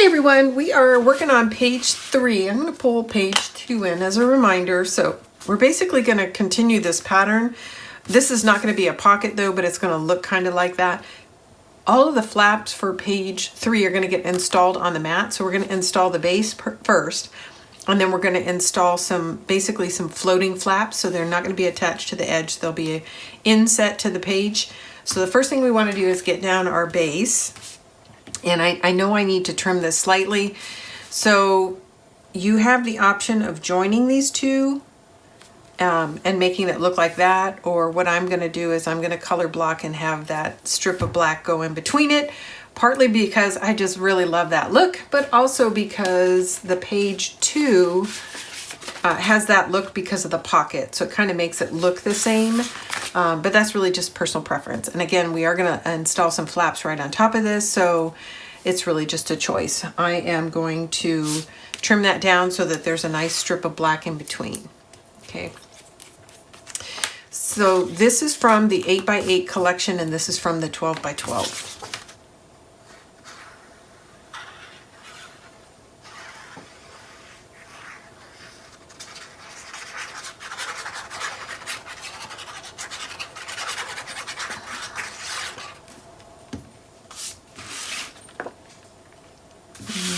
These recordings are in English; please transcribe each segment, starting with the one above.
Hey everyone, we are working on page 3. I'm going to pull page 2 in as a reminder. So we're basically going to continue this pattern. This is not going to be a pocket though, but it's going to look kind of like that. All of the flaps for page 3 are going to get installed on the mat. So we're going to install the base first, and then we're going to install basically some floating flaps. So they're not going to be attached to the edge. They'll be an inset to the page. So the first thing we want to do is get down our base. And I know I need to trim this slightly. So you have the option of joining these two and making it look like that. Or what I'm going to do is I'm going to color block and have that strip of black go in between it. Partly because I just really love that look, but also because the page 2 has that look because of the pocket. So it kind of makes it look the same. But that's really just personal preference. And again, we are going to install some flaps right on top of this. So it's really just a choice. I am going to trim that down so that there's a nice strip of black in between. Okay. So this is from the 8x8 collection, and this is from the 12x12.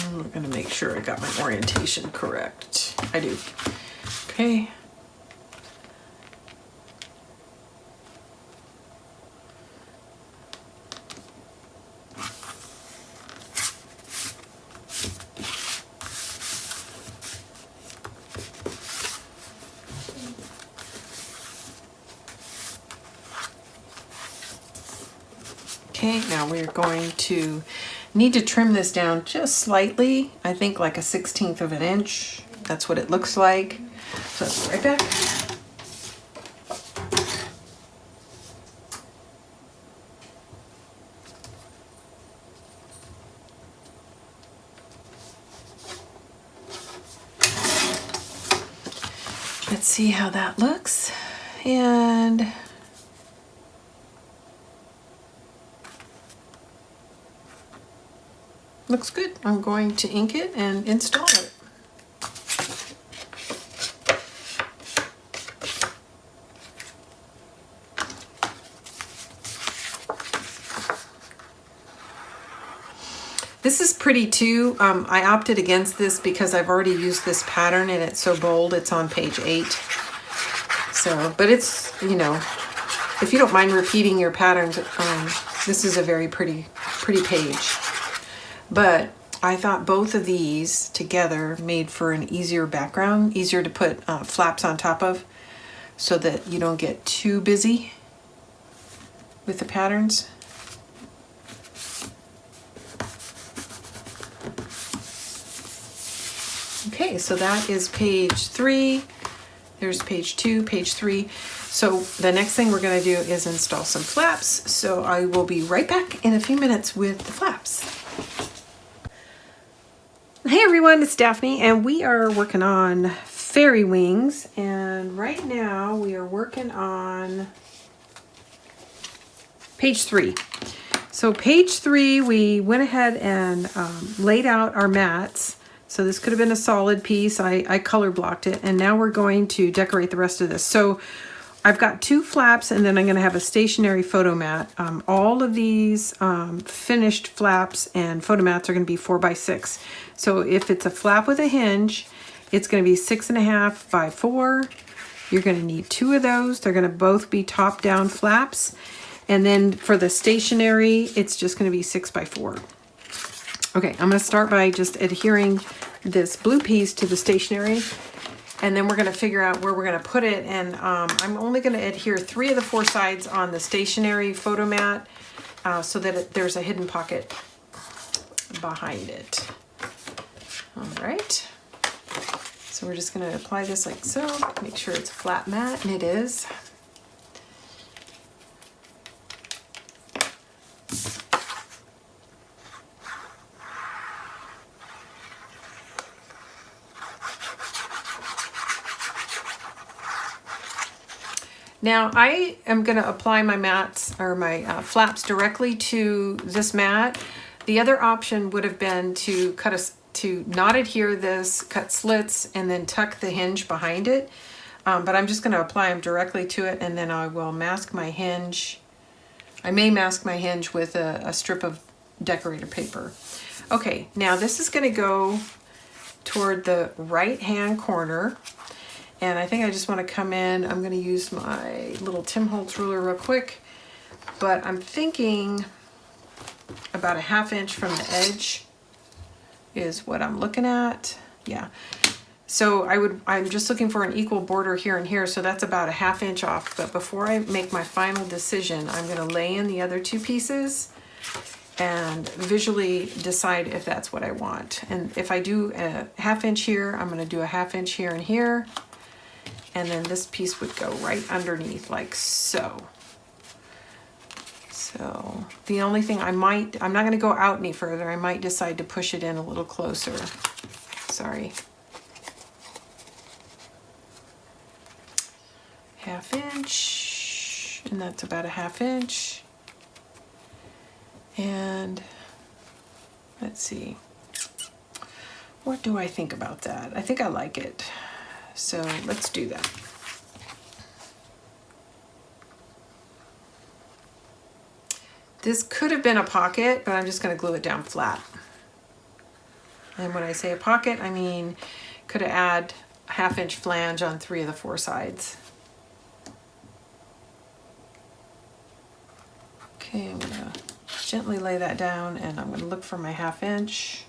I'm going to make sure I got my orientation correct. I do. Okay. Okay, now we're going to need to trim this down just slightly. I think like a 1/16 of an inch. That's what it looks like. So let's be right back. Let's see how that looks. And looks good. I'm going to ink it and install it. This is pretty too. I opted against this because I've already used this pattern and it's so bold. It's on page 8. So, but it's, you know, if you don't mind repeating your patterns, this is a very pretty page. But I thought both of these together made for an easier background, easier to put flaps on top of, so that you don't get too busy with the patterns. Okay, so that is page 3. There's page 2, page 3. So the next thing we're going to do is install some flaps. So I will be right back in a few minutes with the flaps. Hey everyone, it's Daphne, and we are working on Fairy Wings, and right now we are working on page 3. So page 3, we went ahead and laid out our mats. So this could have been a solid piece. I color blocked it, and now we're going to decorate the rest of this. So I've got 2 flaps, and then I'm going to have a stationary photomat. All of these finished flaps and photomats are going to be 4x6. So if it's a flap with a hinge, it's going to be 6.5 by 4. You're going to need 2 of those. They're going to both be top-down flaps. And then for the stationary, it's just going to be 6 by 4. Okay, I'm going to start by just adhering this blue piece to the stationary. And then we're going to figure out where we're going to put it. And I'm only going to adhere 3 of the 4 sides on the stationary photomat so that there's a hidden pocket behind it. All right. So we're just going to apply this like so. Make sure it's a flat mat, and it is. Now I am going to apply my mats or my flaps directly to this mat. The other option would have been to to not adhere this, cut slits, and then tuck the hinge behind it. But I'm just going to apply them directly to it, and then I will mask my hinge. I may mask my hinge with a strip of decorative paper. Okay, now this is going to go toward the right hand corner, and I think I just want to come in. I'm going to use my little Tim Holtz ruler real quick, but I'm thinking about a 1/2 inch from the edge is what I'm looking at. Yeah. So I'm just looking for an equal border here and here, so that's about a 1/2 inch off. But before I make my final decision, I'm going to lay in the other two pieces and visually decide if that's what I want. And if I do a 1/2 inch here, I'm going to do a 1/2 inch here and here. And then this piece would go right underneath like so. So the only thing I'm not going to go out any further. I might decide to push it in a little closer. Sorry. 1/2 inch, and that's about a 1/2 inch. And let's see, what do I think about that? I think I like it. So let's do that. This could have been a pocket, but I'm just going to glue it down flat. And when I say a pocket, I mean could have add a 1/2 inch flange on 3 of the 4 sides. Okay, I'm going to gently lay that down, and I'm going to look for my 1/2 inch.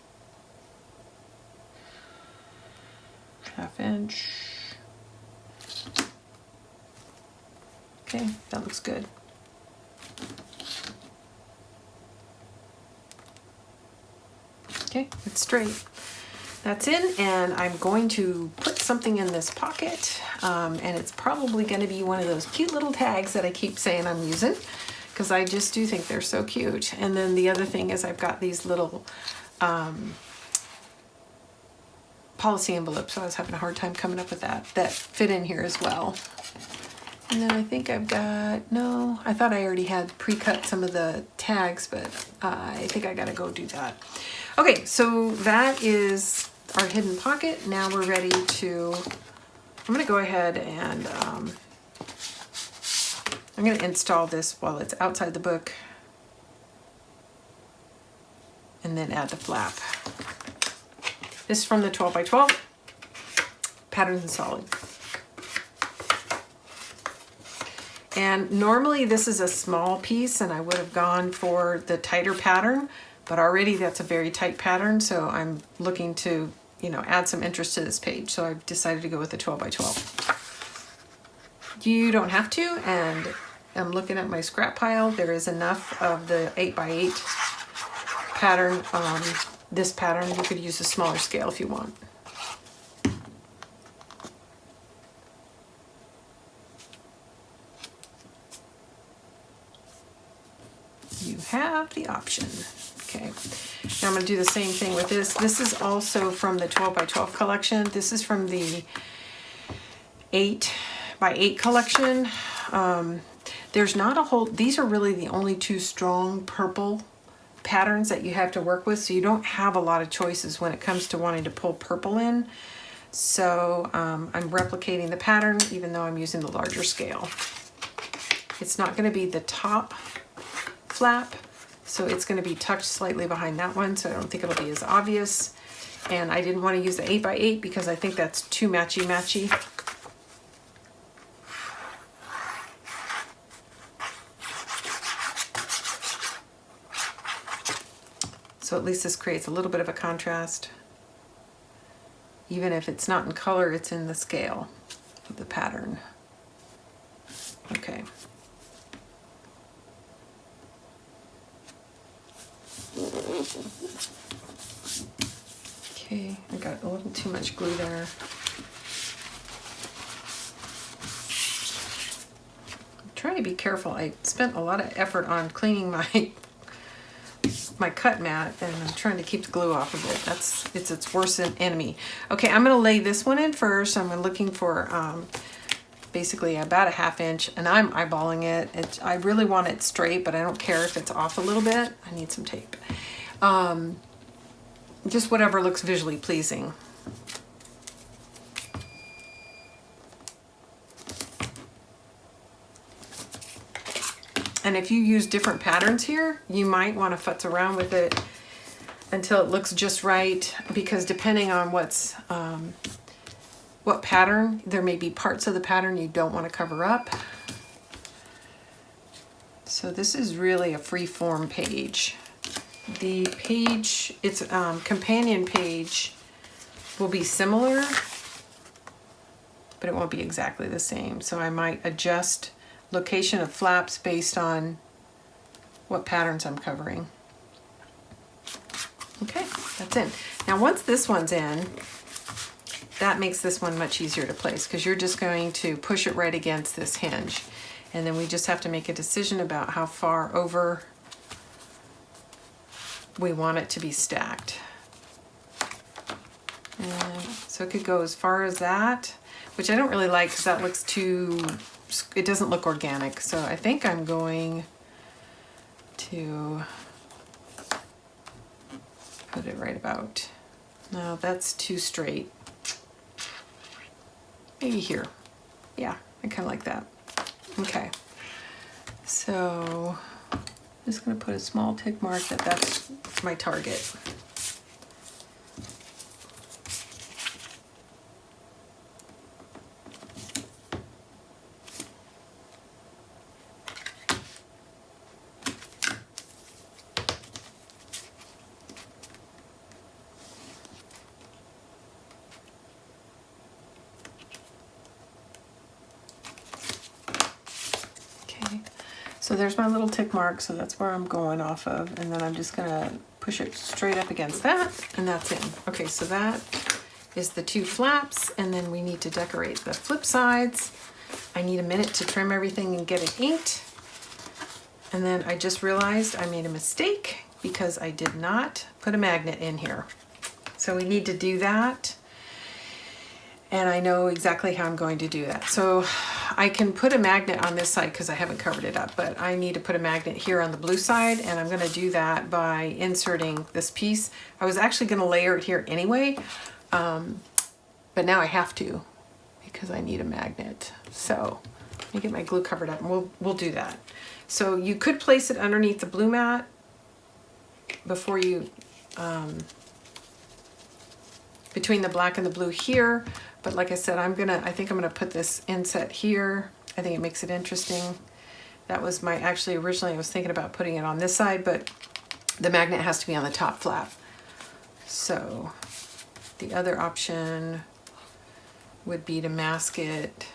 1/2 inch. Okay, that looks good. Okay, it's straight. That's in, and I'm going to put something in this pocket, and it's probably going to be one of those cute little tags that I keep saying I'm using, because I just do think they're so cute. And then the other thing is I've got these little policy envelopes, so I was having a hard time coming up with that fit in here as well. And then I think I've got, no, I thought I already had pre-cut some of the tags, but I think I gotta go do that. Okay, so that is our hidden pocket. Now we're ready to, I'm gonna go ahead and I'm going to install this while it's outside the book, and then add the flap. This is from the 12 by 12 Patterns in Solid. And normally this is a small piece, and I would have gone for the tighter pattern, but already that's a very tight pattern, so I'm looking to, you know, add some interest to this page. So I've decided to go with the 12 by 12. You don't have to, and I'm looking at my scrap pile. There is enough of the 8 by 8 pattern. This pattern, you could use a smaller scale if you want. You have the option. Okay, now I'm going to do the same thing with this. This is also from the 12 by 12 collection. This is from the 8 by 8 collection. There's not a whole, these are really the only 2 strong purple patterns that you have to work with, so you don't have a lot of choices when it comes to wanting to pull purple in. So I'm replicating the pattern even though I'm using the larger scale. It's not going to be the top flap, so it's going to be tucked slightly behind that one, so I don't think it'll be as obvious. And I didn't want to use the 8 by 8 because I think that's too matchy-matchy. So at least this creates a little bit of a contrast. Even if it's not in color, it's in the scale of the pattern. Okay. Okay, I got a little too much glue there. I'm trying to be careful. I spent a lot of effort on cleaning my cut mat, and I'm trying to keep the glue off of it. It's its worst enemy. Okay, I'm gonna lay this one in first. I'm looking for basically about a 1/2 inch, and I'm eyeballing it. I really want it straight, but I don't care if it's off a little bit. I need some tape. Just whatever looks visually pleasing. And if you use different patterns here, you might want to futz around with it until it looks just right, because depending on what pattern, there may be parts of the pattern you don't want to cover up. So this is really a free form page. The page, its companion page will be similar, but it won't be exactly the same. So I might adjust location of flaps based on what patterns I'm covering. Okay, that's in. Now once this one's in, that makes this one much easier to place, because you're just going to push it right against this hinge. And then we just have to make a decision about how far over we want it to be stacked. And so it could go as far as that, which I don't really like because that looks too, it doesn't look organic. So I think I'm going to put it right about, no, that's too straight. Maybe here. Yeah, I kind of like that. Okay, so I'm just going to put a small tick mark that that's my target. So there's my little tick mark, so that's where I'm going off of, and then I'm just gonna push it straight up against that, and that's in. Okay, so that is the two flaps, and then we need to decorate the flip sides. I need a minute to trim everything and get it inked. And then I just realized I made a mistake because I did not put a magnet in here. So we need to do that. And I know exactly how I'm going to do that. So I can put a magnet on this side because I haven't covered it up, but I need to put a magnet here on the blue side, and I'm gonna do that by inserting this piece. I was actually gonna layer it here anyway, but now I have to because I need a magnet. So let me get my glue covered up and we'll do that. So you could place it underneath the blue mat before you, between the black and the blue here. But like I said, I think I'm gonna put this inset here. I think it makes it interesting. That was actually originally I was thinking about putting it on this side, but the magnet has to be on the top flap. So the other option would be to mask it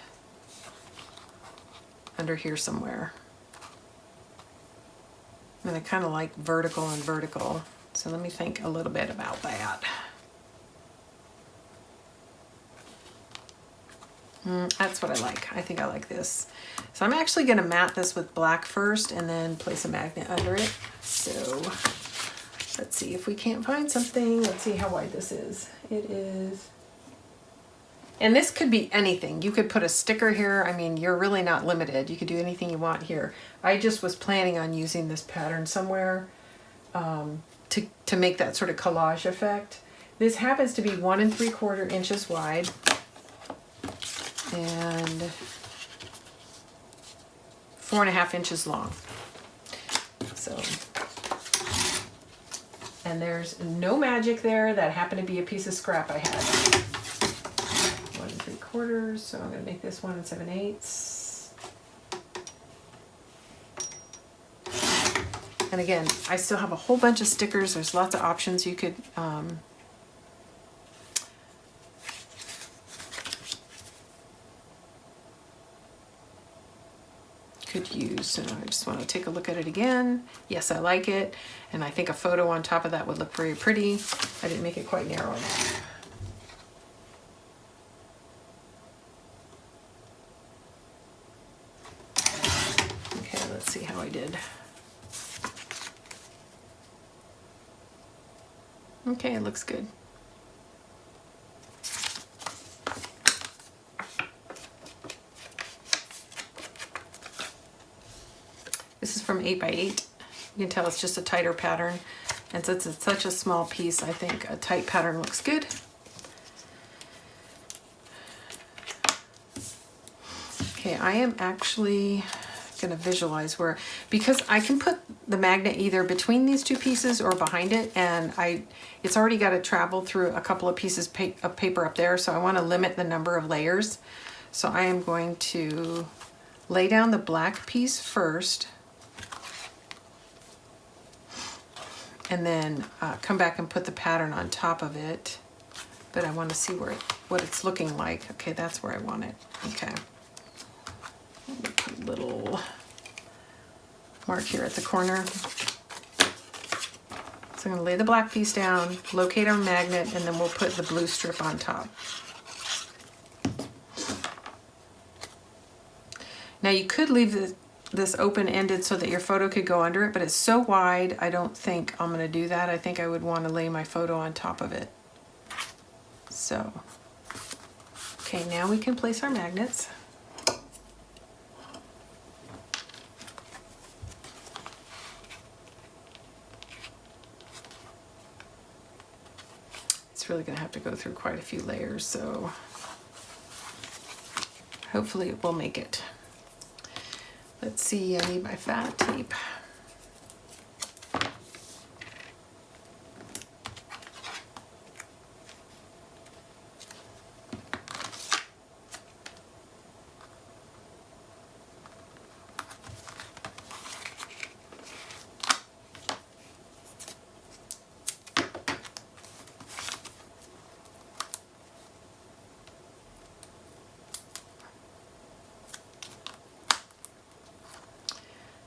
under here somewhere. And I kind of like vertical and vertical. So let me think a little bit about that. That's what I like. I think I like this. So I'm actually going to mat this with black first and then place a magnet under it. So let's see if we can't find something. Let's see how wide this is. It is, and this could be anything. You could put a sticker here. I mean, you're really not limited. You could do anything you want here. I just was planning on using this pattern somewhere to make that sort of collage effect. This happens to be 1 3/4 inches wide. And 4.5 inches long. So, and there's no magic there. That happened to be a piece of scrap I had. 1 3/4. So I'm going to make this 1 7/8. And again, I still have a whole bunch of stickers. There's lots of options you could use. So I just want to take a look at it again. Yes, I like it. And I think a photo on top of that would look very pretty. I didn't make it quite narrow enough. Okay, let's see how I did. Okay, it looks good. This is from 8 by 8. You can tell it's just a tighter pattern. And since it's such a small piece, I think a tight pattern looks good. Okay, I am actually gonna visualize where, because I can put the magnet either between these two pieces or behind it, and it's already got to travel through a couple of pieces of paper up there, so I want to limit the number of layers. So I am going to lay down the black piece first, and then come back and put the pattern on top of it. But I want to see what it's looking like. Okay, that's where I want it. Okay. Put a little mark here at the corner. So I'm going to lay the black piece down, locate our magnet, and then we'll put the blue strip on top. Now you could leave this open-ended so that your photo could go under it, but it's so wide, I don't think I'm going to do that. I think I would want to lay my photo on top of it. So, okay, now we can place our magnets. Really going to have to go through quite a few layers, so hopefully it will make it. Let's see, I need my fat tape.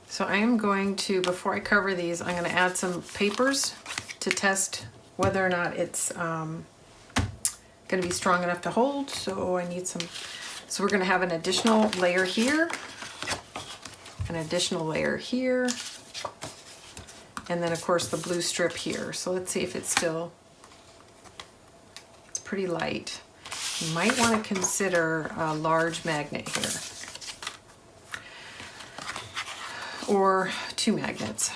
So I am going to, before I cover these, I'm going to add some papers to test whether or not it's going to be strong enough to hold. So I need some, so we're going to have an additional layer here, an additional layer here, and then of course the blue strip here. So let's see if it's still, it's pretty light. You might want to consider a large magnet here, or 2 magnets.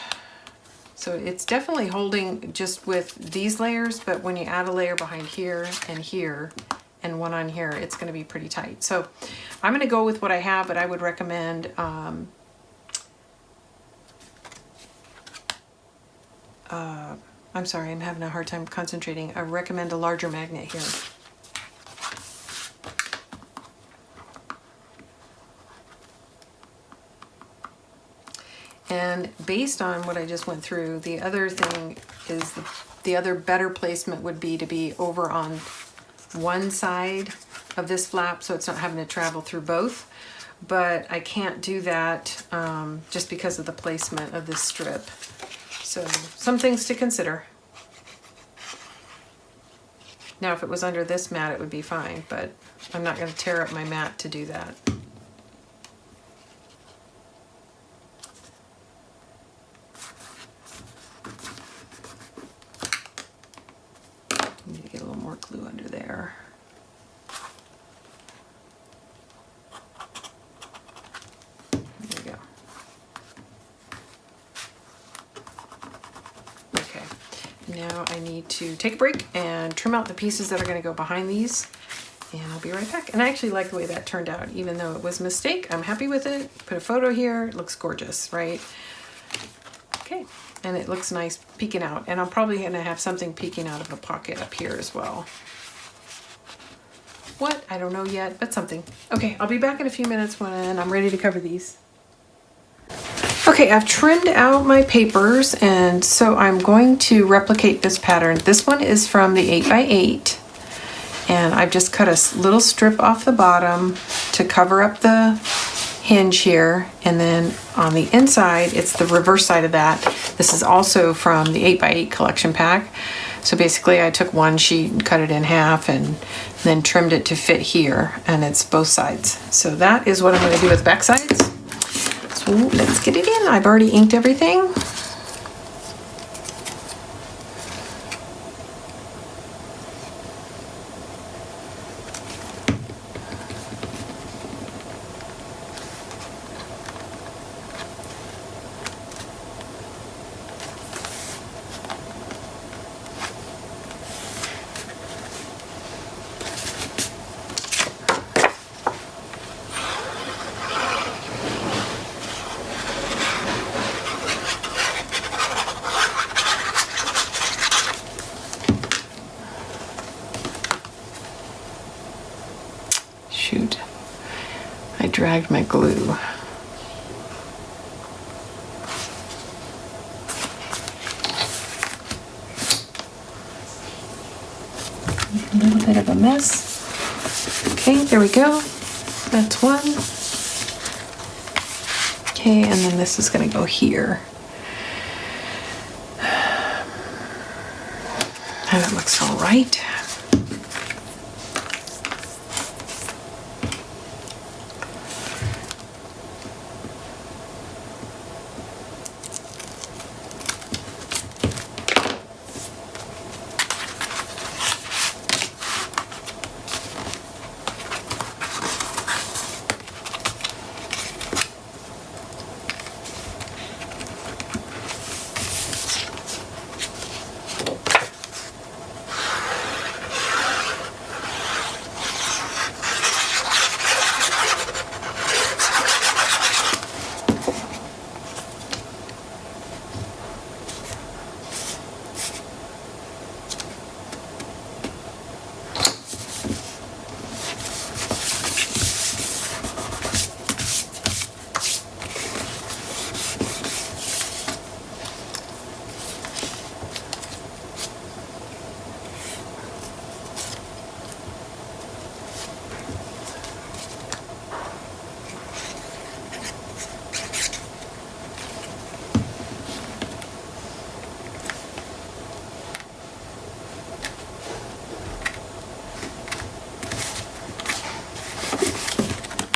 So it's definitely holding just with these layers, but when you add a layer behind here and one on here, it's going to be pretty tight. So I'm going to go with what I have, but I would recommend I'm sorry, I'm having a hard time concentrating. I recommend a larger magnet here. And based on what I just went through, the other thing is the other better placement would be to be over on one side of this flap, so it's not having to travel through both. But I can't do that just because of the placement of this strip. So some things to consider. Now if it was under this mat it would be fine, but I'm not going to tear up my mat to do that. Need to get a little more glue under there. There we go. Okay, now I need to take a break and trim out the pieces that are going to go behind these, and I'll be right back. And I actually like the way that turned out, even though it was a mistake. I'm happy with it. Put a photo here. It looks gorgeous, right? Okay. And it looks nice peeking out, and I'm probably going to have something peeking out of a pocket up here as well. What? I don't know yet, but something. Okay, I'll be back in a few minutes when I'm ready to cover these. Okay, I've trimmed out my papers, and so I'm going to replicate this pattern. This one is from the 8x8, and I've just cut a little strip off the bottom to cover up the hinge here, and then on the inside it's the reverse side of that. This is also from the 8x8 collection pack. So basically I took one sheet and cut it in half and then trimmed it to fit here, and it's both sides. So that is what I'm going to do with back sides. So let's get it in. I've already inked everything. dragged my glue. A little bit of a mess. Okay, there we go. That's one. Okay, and then this is going to go here. And it looks all right.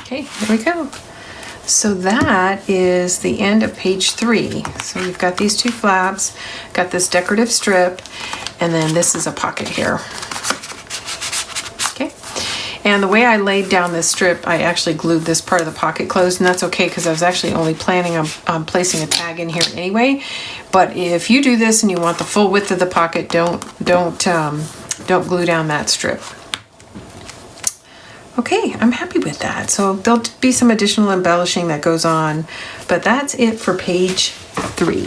Okay, there we go. So that is the end of page 3. So we've got these 2 flaps, got this decorative strip, and then this is a pocket here. Okay, and the way I laid down this strip, I actually glued this part of the pocket closed, and that's okay because I was actually only planning on placing a tag in here anyway. But if you do this and you want the full width of the pocket, don't glue down that strip. Okay, I'm happy with that. So there'll be some additional embellishing that goes on, but that's it for page 3.